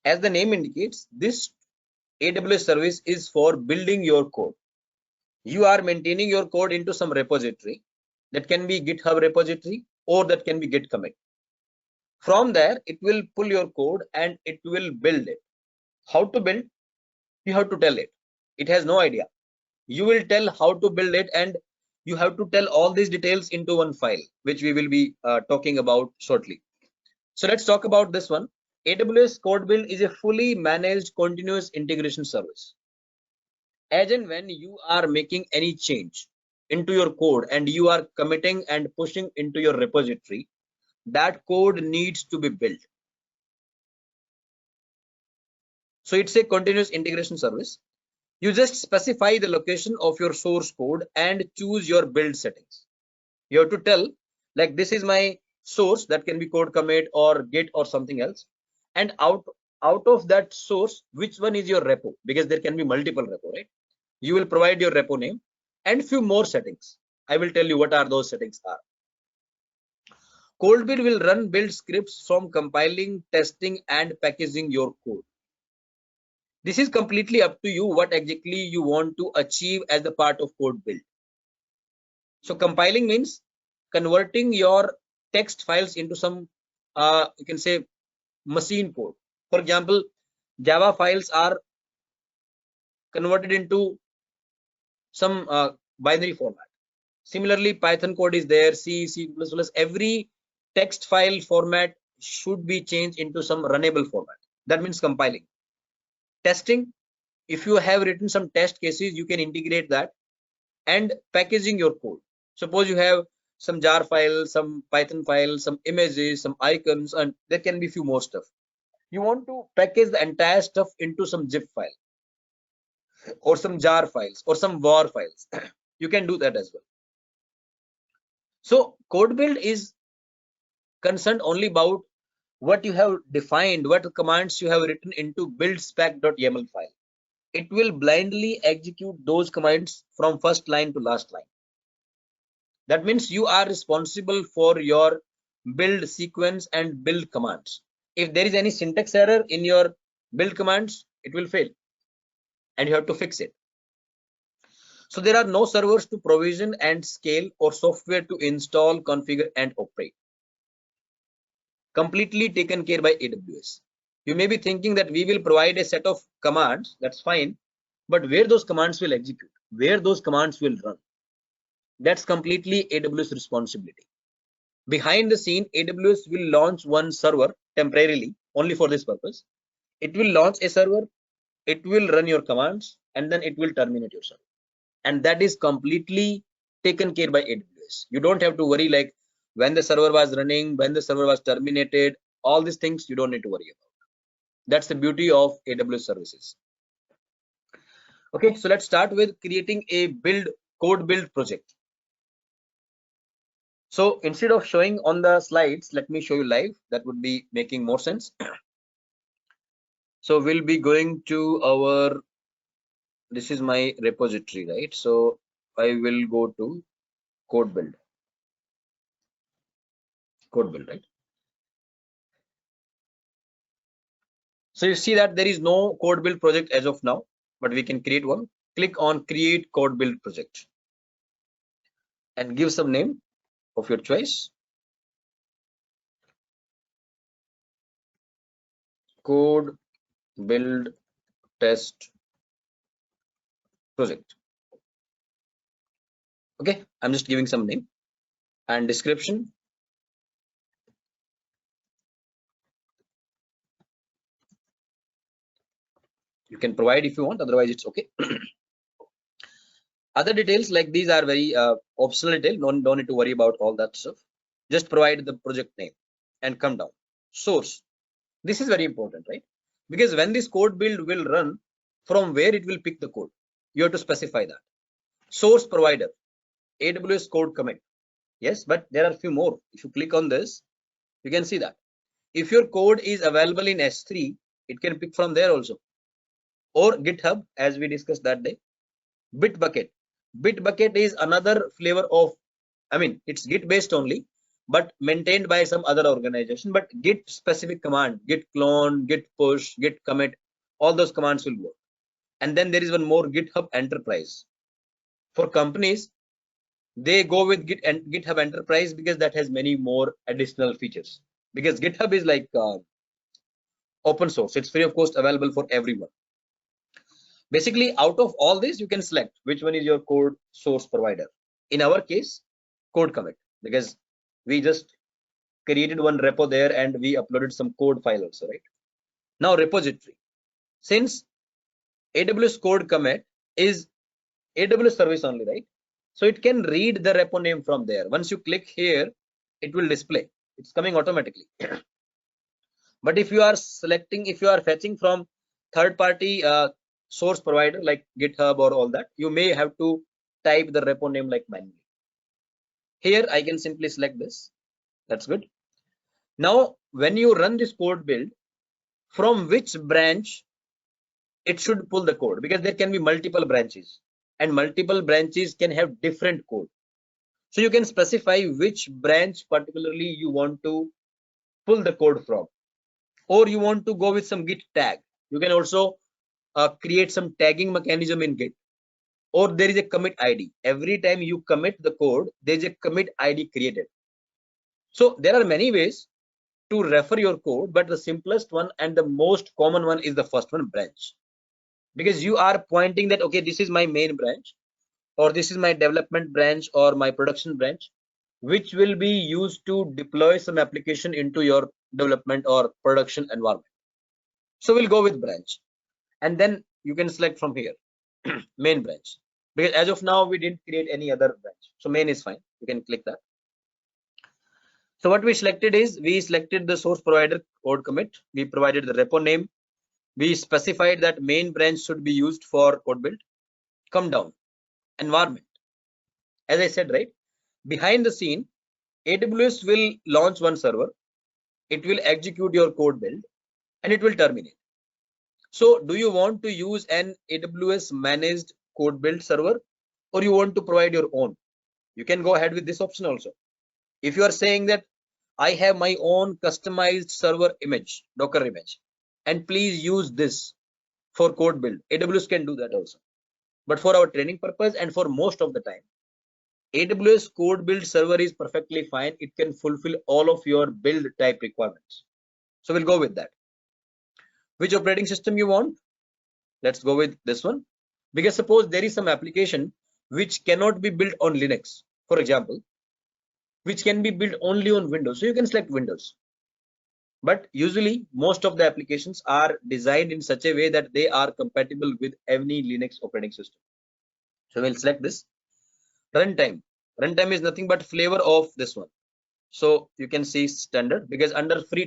As the name indicates, this AWS service is for building your code. You are maintaining your code into some repository. That can be GitHub repository or that can be Git commit. From there, it will pull your code and it will build it. How to build? You have to tell it. It has no idea. You will tell how to build it, and you have to tell all these details into one file, which we will be talking about shortly. So let's talk about this one. AWS CodeBuild is a fully managed continuous integration service. As and when you are making any change into your code and you are committing and pushing into your repository, that code needs to be built. So it's a continuous integration service. You just specify the location of your source code and choose your build settings. You have to tell, like, this is my source, that can be code commit or git or something else, and out of that source, which one is your repo, because there can be multiple repo, right? You will provide your repo name and few more settings. I will tell you what are those settings are. CodeBuild will run build scripts from compiling, testing, and packaging your code. This is completely up to you what exactly you want to achieve as a part of code build. So compiling means converting your text files into some, you can say, machine code. For example, Java files are converted into some binary format. Similarly, Python code is there, C, C++, every text file format should be changed into some runnable format. That means compiling. Testing, if you have written some test cases, you can integrate that. And packaging your code. Suppose you have some jar file, some Python file, some images, some icons, and there can be few more stuff. You want to package the entire stuff into some zip file or some jar files or some war files. You can do that as well. So CodeBuild is concerned only about what you have defined, what commands you have written into BuildSpec.yml file. It will blindly execute those commands from first line to last line. That means you are responsible for your build sequence and build commands. If there is any syntax error in your build commands, it will fail and you have to fix it. So there are no servers to provision and scale or software to install, configure, and operate. Completely taken care by AWS. You may be thinking that we will provide a set of commands, that's fine, but where those commands will execute, where those commands will run, that's completely AWS responsibility. Behind the scene, AWS will launch one server temporarily only for this purpose. It will launch a server, it will run your commands, and then it will terminate your server. And that is completely taken care by AWS. You don't have to worry like when the server was running, when the server was terminated, all these things you don't need to worry about. That's the beauty of AWS services. Okay, so let's start with creating a code build project. So instead of showing on the slides, let me show you live. That would be making more sense. So we'll be going to our, this is my repository, right? So I will go to CodeBuild, right? So you see that there is no CodeBuild project as of now, but we can create one. Click on create CodeBuild project and give some name of your choice. Code build test project. Okay, I'm just giving some name and description. You can provide if you want, otherwise it's okay. Other details like these are very optional detail. Don't need to worry about all that stuff. Just provide the project name and come down. Source. This is very important, right? Because when this code build will run, from where it will pick the code, you have to specify that. Source provider, AWS code commit. Yes, but there are a few more. If you click on this, you can see that. If your code is available in S3, it can pick from there also. Or GitHub, as we discussed that day. Bitbucket. Bitbucket is another flavor of, I mean, it's Git based only, but maintained by some other organization. But git specific command, git clone, git push, git commit, all those commands will work. And then there is one more, GitHub Enterprise. For companies, they go with GitHub Enterprise because that has many more additional features. Because GitHub is like open source, it's free of cost, available for everyone. Basically, out of all this, you can select which one is your code source provider. In our case, code commit, because we just created one repo there and we uploaded some code file also, right? Now repository, since AWS code commit is AWS service only, right? So it can read the repo name from there. Once you click here, it will display. It's coming automatically. But if you are selecting, if you are fetching from third-party source provider like GitHub or all that, you may have to type the repo name like manually. Here I can simply select this. That's good. Now, when you run this code build, from which branch it should pull the code, because there can be multiple branches and multiple branches can have different code. So you can specify which branch particularly you want to pull the code from, or you want to go with some git tag. You can also create some tagging mechanism in git, or there is a commit ID. Every time you commit the code, there is a commit ID created. So there are many ways to refer your code, but the simplest one and the most common one is the first one, branch. Because you are pointing that, okay, this is my main branch, or this is my development branch or my production branch, which will be used to deploy some application into your development or production environment. So we'll go with branch, and then you can select from here main branch, because as of now we didn't create any other branch, so main is fine. You can click that. So what we selected is, we selected the source provider code commit, we provided the repo name, we specified that main branch should be used for code build. Come down, environment. As I said, right, behind the scene, AWS will launch one server, it will execute your code build, and it will terminate. So do you want to use an AWS managed code build server, or you want to provide your own? You can go ahead with this option also. If you are saying that I have my own customized server image, Docker image, and please use this for code build, AWS can do that also. But for our training purpose and for most of the time, AWS code build server is perfectly fine. It can fulfill all of your build type requirements. So we'll go with that. Which operating system you want? Let's go with this one. Because suppose there is some application which cannot be built on Linux, for example, which can be built only on Windows. So you can select Windows. But usually most of the applications are designed in such a way that they are compatible with any Linux operating system. So we'll select this. Runtime. Runtime is nothing but flavor of this one. So you can see standard, because under free